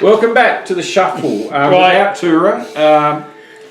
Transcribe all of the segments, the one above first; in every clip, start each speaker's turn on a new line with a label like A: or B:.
A: Welcome back to the shuffle. Without Tura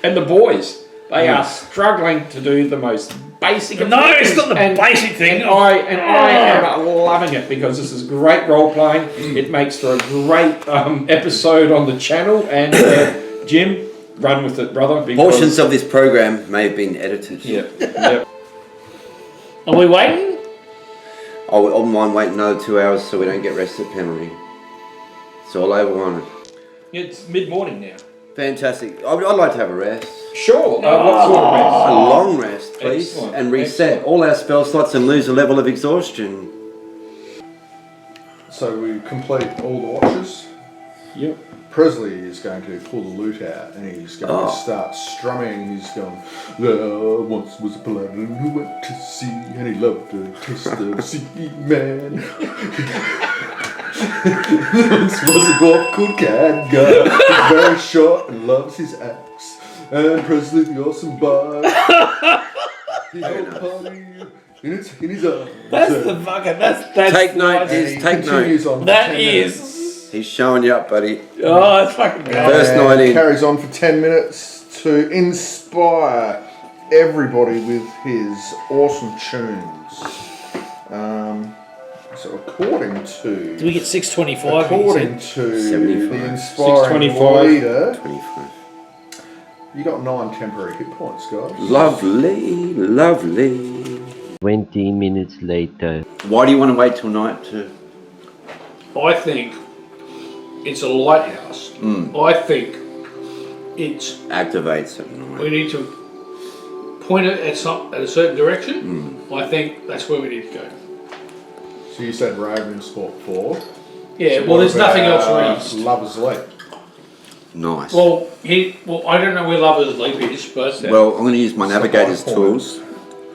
A: and the boys. They are struggling to do the most basic of
B: No,
A: things.
B: it's not the basic thing.
A: And I am loving it because this is great role playing. It makes for a great episode on the channel. And Jim, run with it, brother.
C: Portions of this program may have been edited.
A: Yep.
B: Are we waiting?
C: I wouldn't mind waiting another 2 hours so we don't get rested penalty. It's all I ever wanted.
A: It's mid-morning now.
C: Fantastic. I'd like to have a rest.
A: Sure. What sort of rest?
C: A long rest, please.
A: Excellent.
C: And reset all our spell slots and lose a level of exhaustion.
D: So we complete all the watches.
A: Yep.
D: Presley is going to pull the lute out and he's going to start strumming. He's going, there once was a paladin who went to sea and he loved to taste the sea man. There once was a dwarf called Kadgar. He's very short and loves his axe. And Presley, the awesome bard, he held a party in his arms.
B: That's the fucking. That's
C: Take note,
B: nice.
C: Diz, take
D: Continues
C: note.
D: on for
B: That
D: 10
B: is.
D: minutes.
C: He's showing you up, buddy.
B: Oh, that's fucking good.
C: First
D: And
C: night in.
D: carries on for 10 minutes to inspire everybody with his awesome tunes. So according to...
B: Do we get 625?
D: According to
C: 75.
D: the inspiring
A: 625.
D: leader,
C: 25.
D: you got 9 temporary hit points, guys.
C: Lovely, lovely.
E: 20 minutes later.
C: Why do you want to wait till night to...
F: I think it's a lighthouse. I think it's
C: Activates at night.
F: we need to point it at a certain direction. I think that's where we need to go.
D: So you said Raven Sport 4.
F: Yeah.
D: So
F: Well, there's
D: what
F: nothing
D: about
F: else east.
D: Lover's Leap.
C: Nice.
F: Well, I don't know where Lover's Leap is, but
C: Well, I'm going to use my navigator's
D: high point.
C: tools.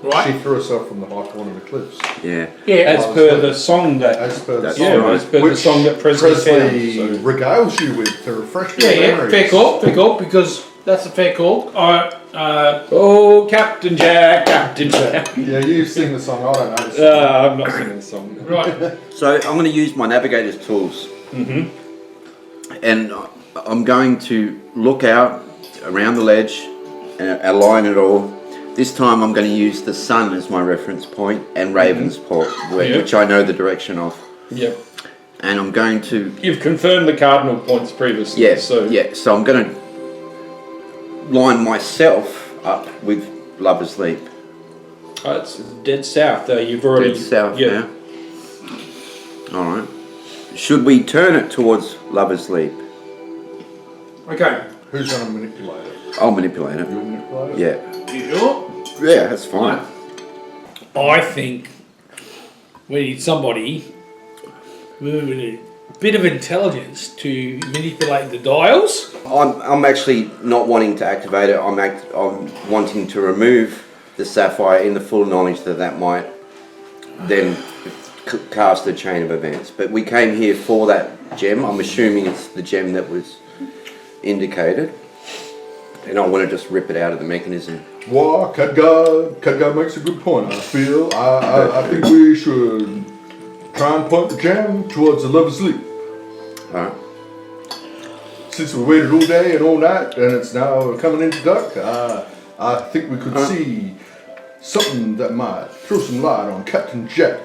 F: right.
D: She threw herself from the high point of the cliffs.
C: Yeah.
F: Yeah.
A: As per the song that...
D: As per the
C: That's
D: song.
C: right.
A: as per the
D: Which
A: song that Presley
D: Presley
A: found. So.
D: regales you with to refresh your
F: Yeah.
D: memories.
F: Fair call, because that's a fair call.
A: Oh, Captain Jack, Captain Jack.
D: Yeah, you sing the song, I don't know the song.
A: I'm not singing the song.
F: Right.
C: So I'm going to use my navigator's tools. And I'm going to look out around the ledge and align it all. This time I'm going to use the sun as my reference point and Raven's Port, which I know the direction of.
A: Yep.
C: And I'm going to...
A: You've confirmed the cardinal points previously.
C: Yeah,
A: So
C: so I'm going to line myself up with Lover's Leap.
A: It's dead south. You've already...
C: Dead south
A: yeah.
C: now. Alright. Should we turn it towards Lover's Leap?
F: Okay.
D: Who's going to manipulate it?
C: I'll manipulate it.
D: You'll manipulate it?
C: Yeah.
F: You sure?
C: Yeah, that's fine.
B: I think we need somebody with a bit of intelligence to manipulate the dials.
C: I'm actually not wanting to activate it. I'm wanting to remove the sapphire in the full knowledge that might then cast a chain of events. But we came here for that gem. I'm assuming it's the gem that was indicated. And I want to just rip it out of the mechanism.
D: Well, Kadgar makes a good point, I feel. I think we should try and point the jam towards the Lover's Leap.
C: Alright.
D: Since we waited all day and all night, and it's now coming into dark, I think we could see something that might throw some light on Captain Jack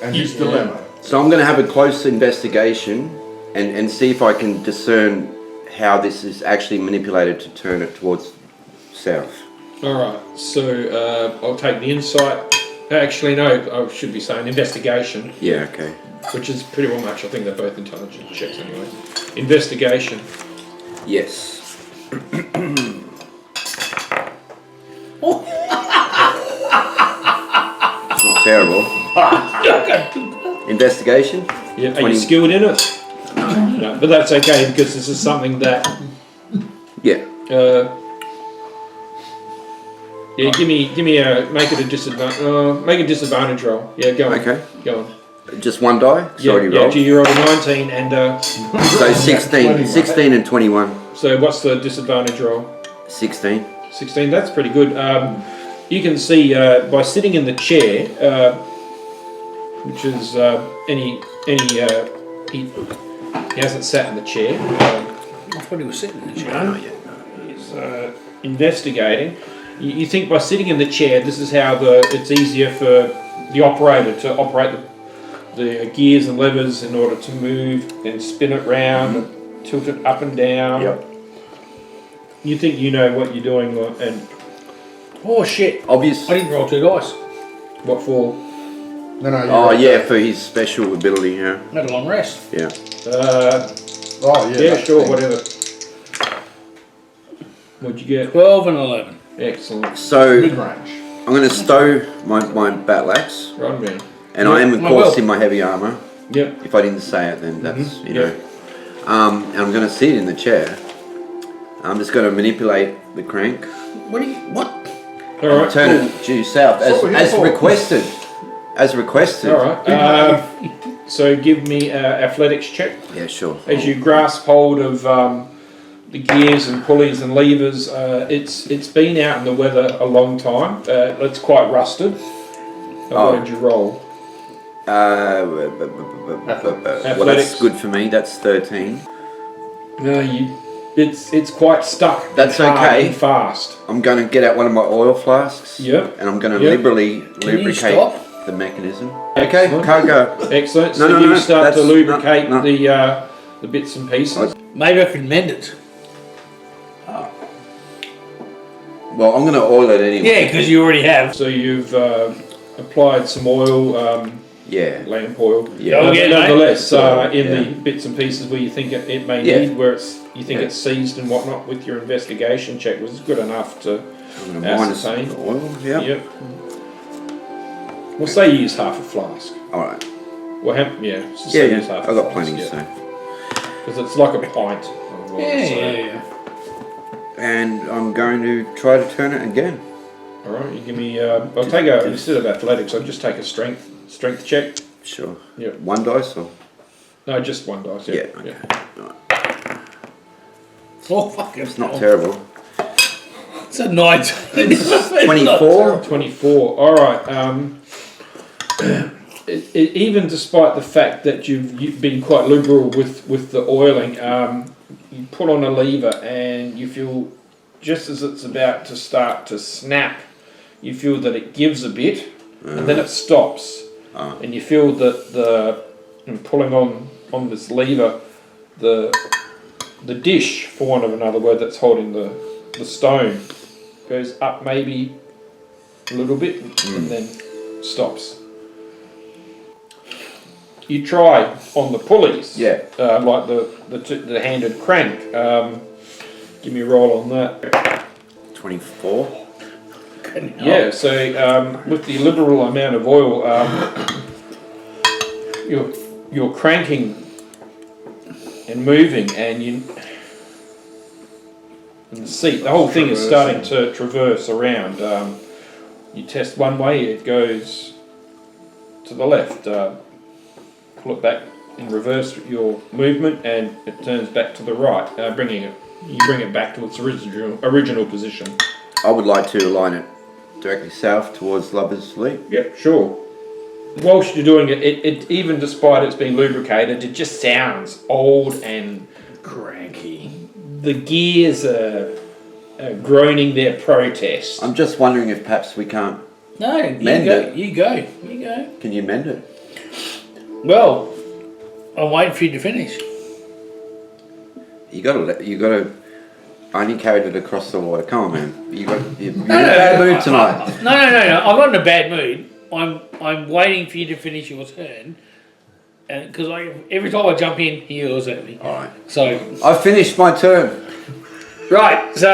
D: and his dilemma.
C: So I'm going to have a close investigation and see if I can discern how this is actually manipulated to turn it towards south.
A: Alright, so I'll take the insight. Actually, no, I should be saying investigation,
C: Yeah, okay.
A: which is pretty well much. I think they're both intelligence checks anyway. Investigation.
C: Yes. It's not terrible. Investigation?
A: Yeah, are
C: 20.
A: you skilled in it? No, but that's okay because this is something that.
C: Yeah.
A: Yeah, give me a make it a disadvantage. Make a disadvantage roll. Yeah, go on.
C: Okay.
A: Go on.
C: Just one die? It's already
A: Yeah,
C: rolled.
A: you rolled a 19 and
C: So 16. 16 and 21.
A: so what's the disadvantage roll?
C: 16.
A: 16. That's pretty good. You can see by sitting in the chair, which is any He hasn't sat in the chair.
B: I thought he was sitting in the chair.
A: No, he's investigating. You think by sitting in the chair, this is how it's easier for the operator to operate the gears and levers in order to move and spin it round and tilt it up and down.
C: Yep.
A: You think you know what you're doing, and
B: Oh shit!
C: Obvious.
B: I didn't roll 2 dice.
A: what for?
D: No, you're
C: Oh
D: right
C: yeah,
D: there.
C: for his special ability. Yeah.
B: I had a long rest.
C: Yeah.
D: Oh, yeah.
A: Yeah,
D: that
A: sure,
D: thing.
A: whatever. What'd you get?
B: 12 and 11.
A: Excellent.
C: So
D: Mid-range.
C: I'm going to stow my battle axe,
A: Right, man.
C: and I am of
B: I
C: course
B: will.
C: in my heavy armor.
A: Yep.
C: If I didn't say it, then that's you know.
A: Yep.
C: And I'm going to sit in the chair. I'm just going to manipulate the crank,
B: What?
A: All right.
C: turn it due south
D: That's what we're
C: as
D: here for.
C: requested. As requested.
A: All right. So give me an athletics check.
C: Yeah, sure.
A: As you grasp hold of the gears and pulleys and levers, it's been out in the weather a long time. It's quite rusted. What did you roll?
C: Well, that's good for me. That's 13.
A: No, it's quite stuck.
C: That's
A: and hard
C: okay.
A: and fast.
C: I'm going to get out one of my oil flasks.
A: Yep.
C: And I'm going to
A: Yep.
C: liberally
B: Can you
C: lubricate
B: stop?
C: the mechanism. Okay,
A: Excellent.
C: Cargo.
A: Excellent.
C: No,
A: So
C: no,
A: you
C: no,
A: start to
C: that's-
A: lubricate
C: no.
A: the bits and pieces.
B: Maybe I can mend it.
C: Well, I'm going to oil it anyway.
B: Yeah, because you already have.
A: So you've applied some oil,
C: Yeah.
A: lamp oil.
C: Yeah.
B: Oh, yeah, mate.
A: Nonetheless, in
C: Yeah.
A: the bits and pieces where you think it may
C: Yeah.
A: need, where you think
C: Yeah.
A: it's seized and whatnot, with your investigation check was good enough to
C: I'm going to minus
A: ascertain.
C: the oil. Yeah.
A: Yep. We'll say you use half a flask.
C: All right.
A: Well, yeah. So
C: Yeah,
A: say
C: yeah.
A: use half
C: I've
A: a
C: got
A: flask,
C: plenty, so.
A: because it's like a pint. of oil,
B: Yeah,
A: so-
B: yeah.
C: And I'm going to try to turn it again.
A: All right, you give me. I'll take a instead of athletics. I'll just take a strength check.
C: Sure.
A: Yeah.
C: 1 dice or?
A: No, just one dice.
C: Yeah,
A: Yeah.
C: okay.
B: Oh, fuck it.
C: It's not terrible.
B: It's a 19.
C: 24.
A: 24. All right. Even despite the fact that you've been quite liberal with the oiling, you put on a lever and you feel just as it's about to start to snap, you feel that it gives a bit and then it stops, and you feel that pulling on this lever, the dish, for want of another word, that's holding the stone goes up maybe a little bit and then stops. You try on the pulleys,
C: Yeah.
A: like the handed crank. Give me a roll on that.
C: 24.
A: Yeah, so with the liberal amount of oil, you're cranking and moving, and the seat, the whole thing is starting to traverse around. You test one way, it goes to the left. Pull it back in reverse with your movement, and it turns back to the right, you bring it back to its original position.
C: I would like to align it directly south towards Lover's Leap.
A: Yep, sure. Whilst you're doing it, even despite it's being lubricated, it just sounds old and cranky. The gears are groaning their protest.
C: I'm just wondering if perhaps we can't.
B: No, you
C: Mend
B: go.
C: it.
B: You go. You go.
C: Can you mend it?
B: Well, I'm waiting for you to finish.
C: You gotta. I only carried it across the water. Come on, man. You're in a
B: No,
C: bad mood tonight.
B: No. I'm not in a bad mood. I'm waiting for you to finish your turn, and because every time I jump in, he yells at me.
C: All right.
B: So
C: I finished my turn.
B: right, so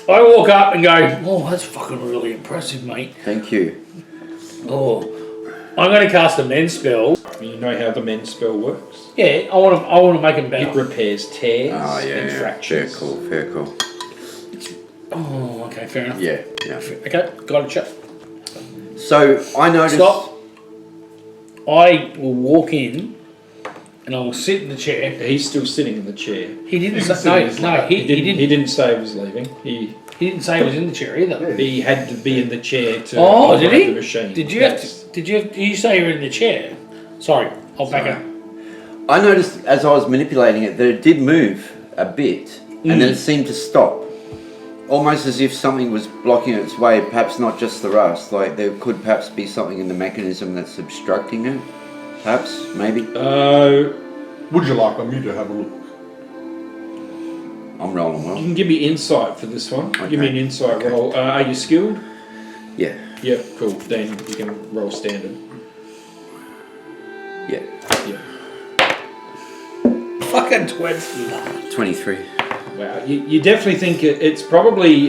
B: I walk up and go, "Oh, that's fucking really impressive, mate."
C: Thank you.
B: Oh, I'm going to cast a mend spell.
A: You know how the mend spell works?
B: Yeah, I want to make him
A: It
B: better.
A: repairs tears
C: Oh yeah.
A: and
C: Fair
A: fractures.
C: call. Fair call.
B: Oh, okay, fair enough.
C: Yeah. Yeah.
B: Okay, got it.
C: So I noticed.
B: Stop. I will walk in, and I will sit in the chair.
A: He's still sitting in the chair.
B: He didn't
D: can
B: say
D: sit in his lap.
B: he didn't.
A: He didn't say he was leaving. He
B: He didn't say he was in the chair either.
A: he had to be in the chair to
B: Oh, did
A: operate
B: he?
A: the machine.
B: Did you have to, did you say you were in the chair? Sorry, I'll back up.
C: I noticed as I was manipulating it that it did move a bit, and then it seemed to stop. Almost as if something was blocking its way, perhaps not just the rust, like there could perhaps be something in the mechanism that's obstructing it. Perhaps, maybe.
D: Would you like me to have a look?
C: I'm rolling
A: You
C: well.
A: can give me insight for this one. Give me an insight roll. Are you skilled?
C: Yeah.
A: Yeah, cool. Then you can roll standard.
C: Yeah.
A: Yeah.
B: Fucking 20.
C: 23.
A: Wow. You definitely think it's probably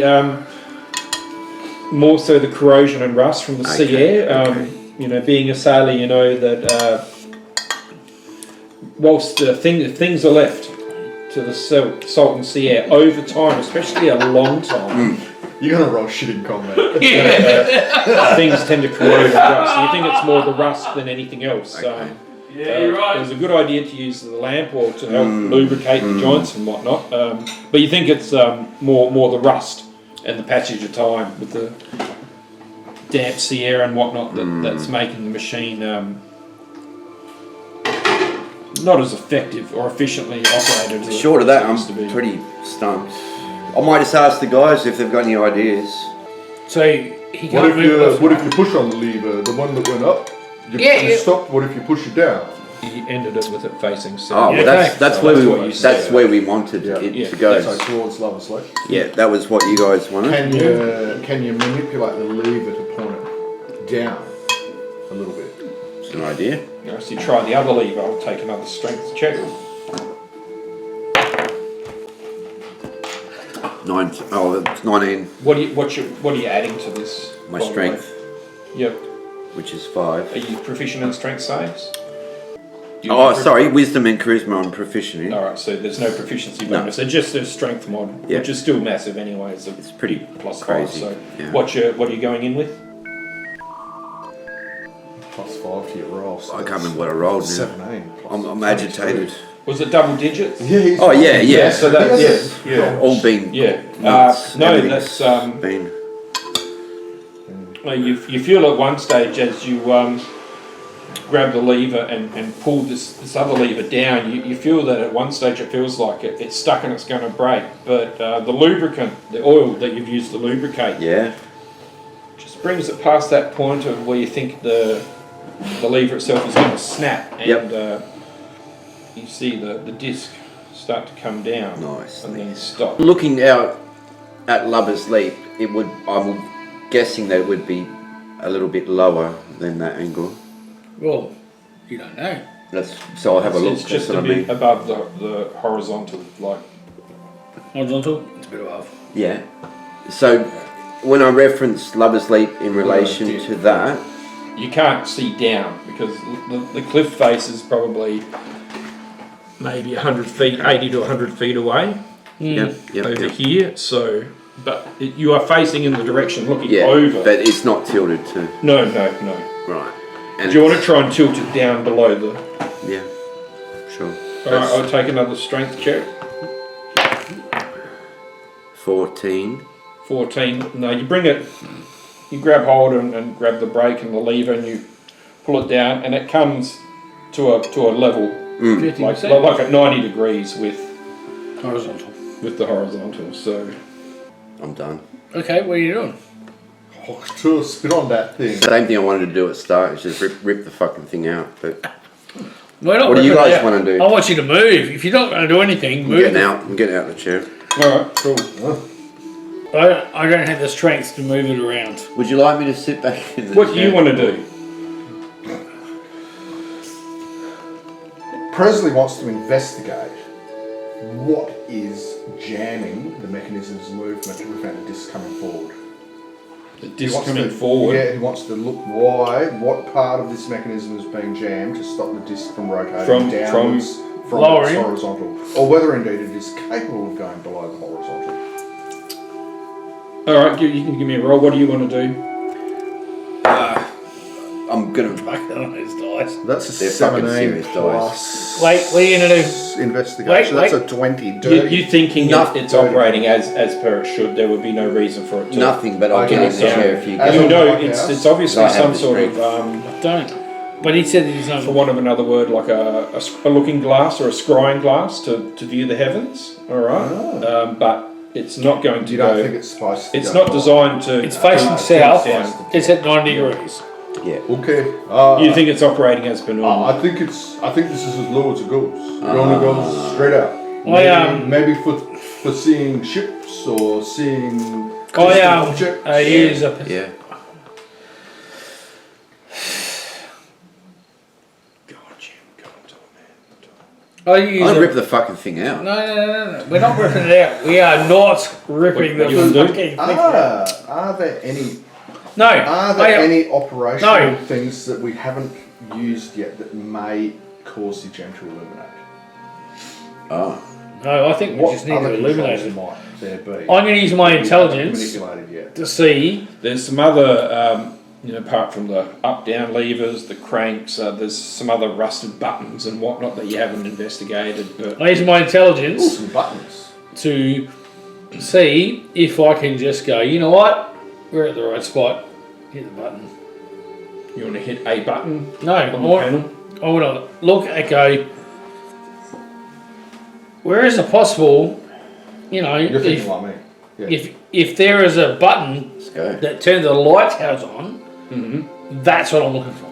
A: more so the corrosion and rust from the sea air. You know, being a sailor, you know that whilst things are left to the salt and sea air over time, especially a long time,
D: You're gonna roll shit in combat.
A: things tend to corrode and rust. So you think it's more the rust than anything else.
C: Okay.
F: Yeah, you're right.
A: It was a good idea to use the lamp or to help lubricate the joints and whatnot. But you think it's more the rust and the passage of time with the damp sea air and whatnot that's making the machine not as effective or efficiently operated as
C: Short of that,
A: it used to be.
C: I'm pretty stumped. I might just ask the guys if they've got any ideas.
B: So he
D: What
B: can't move.
D: if you push on the lever, the one that went up, you stopped? What if you push it down?
A: He ended it with it facing south.
C: Oh, well,
B: okay.
C: that's
A: So
C: where
A: that's
C: we
A: what you said.
C: that's where we wanted
D: Yeah.
C: it
A: Yeah,
C: to go.
D: So towards Lover's Lake.
C: Yeah, that was what you guys wanted.
D: Can you manipulate the lever to point it down a little bit?
C: It's an idea.
A: So you try the other lever. I'll take another strength check.
C: 19.
A: What are you adding to this?
C: My
A: by the way?
C: strength,
A: Yep.
C: which is 5.
A: Are you proficient in strength saves?
C: Oh, sorry, wisdom and charisma I'm proficient in.
A: Alright, so there's no proficiency
C: No.
A: bonus. It's just a strength mod,
C: Yeah.
A: which is still massive anyway. It's
C: pretty
A: plus
C: crazy,
A: 5. So
C: yeah.
A: what are you going in with?
D: +5 to your roll. So
C: I can't remember what I rolled now.
D: 17.
C: I'm agitated.
A: Was it double digits?
D: Yeah.
C: Oh yeah.
A: So that yeah.
C: All been
A: Yeah.
C: nuts.
A: No,
C: Everything's
A: that's
C: been.
A: you feel at one stage as you grab the lever and pull this other lever down, you feel that at one stage it feels like it's stuck and it's going to break. But the lubricant, the oil that you've used to lubricate,
C: Yeah.
A: just brings it past that point of where you think the lever itself is going to snap, and you see the disc start to come down,
C: Nice.
A: and then stop.
C: Looking out at Lover's Leap, I'm guessing that it would be a little bit lower than that angle.
B: Well, you don't know.
C: So I'll have a look.
A: It's just
C: that's
A: a
C: what I
A: bit
C: mean.
A: above the horizontal, like.
B: Horizontal, it's a bit above.
C: Yeah. So when I referenced Lover's Leap in relation
A: Yeah.
C: to that,
A: You can't see down because the cliff face is probably maybe 100 feet, 80 to 100 feet away
C: yep,
A: over here. So, but you are facing in the direction looking
C: yeah,
A: over.
C: but it's not tilted to
A: No.
C: right. And
A: Do you want to try and tilt it down below the?
C: Yeah, sure.
A: Alright, I'll take another strength check.
C: 14.
A: 14. No, you bring it. You grab hold and grab the brake and the lever, and you pull it down, and it comes to a level
B: 50%.
A: like at 90 degrees with
B: Horizontal.
A: the horizontal. So
C: I'm done.
B: Okay, what are you doing?
D: Oh, to spit on that thing.
C: Same thing I wanted to do at start is just rip the fucking thing out. But
B: We're not
C: what do you
B: ripping it
C: guys
B: out.
C: want to do?
B: I want you to move. If you're not going to do anything,
C: I'm
B: move.
C: getting out. I'm getting out of the chair.
A: all right, cool.
B: I don't have the strength to move it around.
C: Would you like me to sit back in the
A: What do
C: chair?
A: you want to do?
D: Presley wants to investigate what is jamming the mechanism's movement to prevent the disc coming forward.
A: The
D: He
A: disc
D: wants
A: coming
D: to-
A: forward.
D: Yeah, he wants to look what part of this mechanism is being jammed to stop the disc from rotating
A: From-
D: downwards from
B: lowering.
D: its horizontal, or whether indeed it is capable of going below the horizontal.
A: All right, you can give me a roll. What do you want to do?
C: I'm gonna.
B: Fuck on those dice.
D: That's a
C: They're fucking
D: 17
C: serious dice.
D: plus.
B: Wait, what are you going to do?
D: Investigation.
B: Wait,
D: That's a 20.
A: You thinking
C: Nothing.
A: it's operating as per it should? There would be no reason for it to.
C: Nothing, but I'll
D: Okay,
C: get in the
A: so-
C: chair if you
D: As
C: go.
A: You
D: of
A: know,
D: right
A: it's
D: now-
A: it's obviously
C: I have
A: some
C: the
A: sort of
C: strength.
B: Don't. But he said he's
A: for
B: not.
A: want of another word, like a looking glass or a scrying glass to view the heavens. All right, but it's not going to
D: You
A: go.
D: don't think it's supposed to
A: It's
D: go
A: not designed to.
B: It's facing
A: to
B: south.
A: south.
B: It's at 90 degrees.
C: Yeah.
D: Okay.
A: You think it's operating as per normal?
D: I think this is as low as it goes. It only goes straight out. Maybe for seeing ships or seeing distant objects.
B: I use a.
C: Yeah.
B: I use
C: I'll
B: a,
C: rip the fucking thing out.
B: No. We're not ripping it out. We are not ripping
A: What
B: the
A: you wanna do?
B: fucking thing.
D: Are there any
B: No.
D: Are there
B: I-
D: any operational
B: No.
D: things that we haven't used yet that may cause the gem to illuminate?
C: Oh.
B: No, I think we
D: What
B: just need
D: other
B: to illuminate
D: controls
B: it.
D: might there be?
B: I'm going to use my
D: that we haven't
B: intelligence
D: manipulated yet.
B: to see.
A: There's some other, apart from the up-down levers, the cranks. There's some other rusted buttons and whatnot that you haven't investigated. But
B: I use my
D: Ooh,
B: intelligence
D: some buttons.
B: to see if I can just go, you know what? We're at the right spot. Hit the button.
A: you want to hit a button
B: No,
A: on the panel.
B: I want to look at go. Where is it possible? You know,
D: You're thinking like me. Yeah.
B: if there is a button
C: Let's go.
B: that turns the lighthouse on,
A: Mm-hmm.
B: that's what I'm looking for.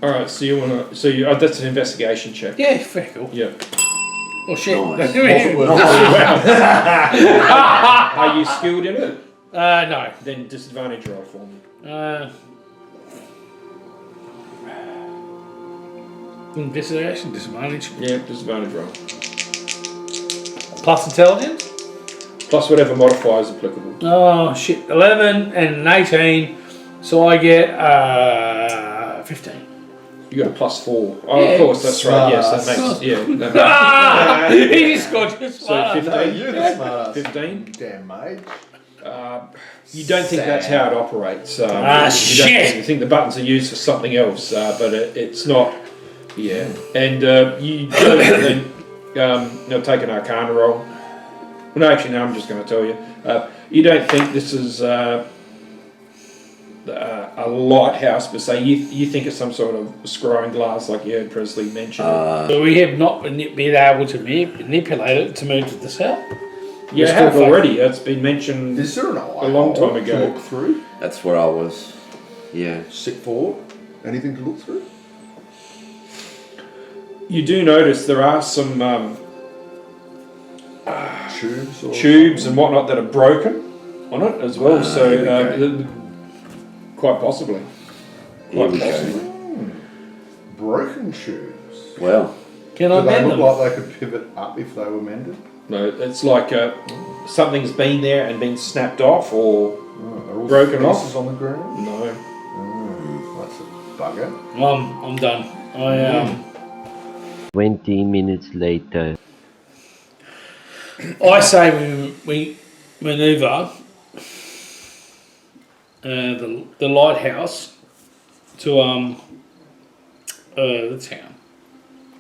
A: All right, so you want to. So you, that's an investigation check.
B: Yeah, very cool.
A: Yeah.
B: Oh shit!
C: Nice.
A: Are you skilled in it?
B: No.
A: Then disadvantage roll for me.
B: Investigation, disadvantage,
A: Yeah, disadvantage roll.
B: plus intelligence.
A: Plus whatever modifier is applicable.
B: Oh shit! 11 and an 18, so I get 15.
A: You got a +4. Oh,
B: Yeah.
A: of course, that's right. Yes, that makes. Yeah. That makes
B: Ah! He just got too
A: so
B: smart.
A: 15.
D: No, you're the smartest.
A: 15.
D: Damn mage.
A: You don't think that's how it operates.
B: Shit.
A: You think the buttons are used for something else, but it's not. Yeah. And you then take an Arcana roll. Well, no, actually, no, I'm just going to tell you. You don't think this is a lighthouse per se. You think it's some sort of scrying glass, like you heard Presley mention.
B: So we have not been able to manipulate it to move to the south.
A: You
B: We're
A: have
B: still
A: already. It's been mentioned.
D: Is there an eye
A: A long
D: hole
A: time ago.
D: to look through?
C: That's where I was. Yeah.
D: Sit forward? Anything to look through?
A: You do notice there are some
D: Tubes or
A: tubes and whatnot that are broken on it as well. So
D: okay.
A: quite possibly.
C: Here
A: Quite
C: we
A: possibly.
C: go.
D: broken tubes?
C: Well,
B: Can
D: Do
B: I
D: they
B: mend
D: look
B: them?
D: like they could pivot up if they were mended?
A: No, it's like something's been there and been snapped off, or
D: Are all
A: Broken off?
D: pieces on the ground?
A: no.
D: That's a bugger.
B: I'm done. I
E: 20 minutes later.
B: I say we manoeuvre the lighthouse to the town.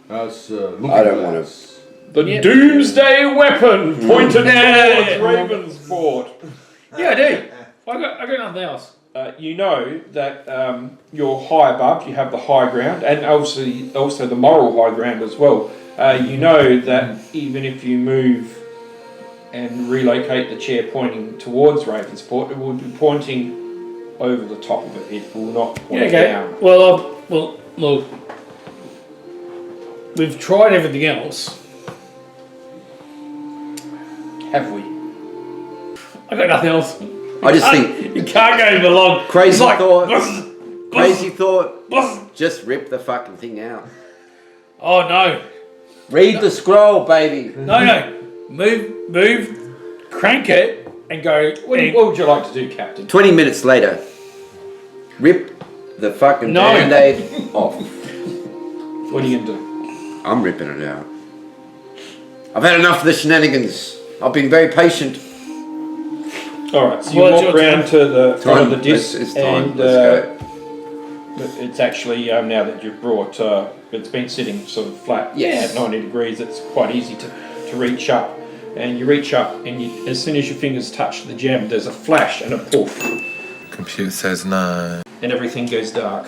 D: That's looking
C: I don't wanna-
D: glass.
A: The
B: Yeah.
A: doomsday weapon pointed
B: Yeah.
A: towards Ravensport.
B: Yeah, I do. I got nothing else.
A: You know that you're high above. You have the high ground, and also the moral high ground as well. You know that even if you move and relocate the chair pointing towards Ravensport, it will be pointing over the top of it. It will not point
B: Yeah, okay.
A: down.
B: Well, look. We've tried everything else.
A: Have we?
B: I got nothing else.
C: I just think
B: You can't go for long.
C: Crazy
B: It's like,
C: thought.
B: buzz,
C: crazy thought.
B: buzz.
C: Just rip the fucking thing out.
B: Oh no.
C: Read the scroll, baby.
B: No. Move, crank it, and go.
A: What would you like to do, Captain?
C: 20 minutes later, rip the fucking
B: No.
C: band-aid off.
A: What are you going to do?
C: I'm ripping it out. I've had enough of the shenanigans. I've been very patient.
A: All right, so you
B: Well, it's
A: walk
B: your
A: round to the front of the
C: Time.
A: disc,
C: It's time.
A: and
C: Let's
A: it's actually now that you've brought, it's been sitting sort of flat
B: Yes.
A: at 90 degrees. It's quite easy to reach up and you reach up, and as soon as your fingers touch the gem, there's a flash and a poof,
G: Computer says no.
A: and everything goes dark.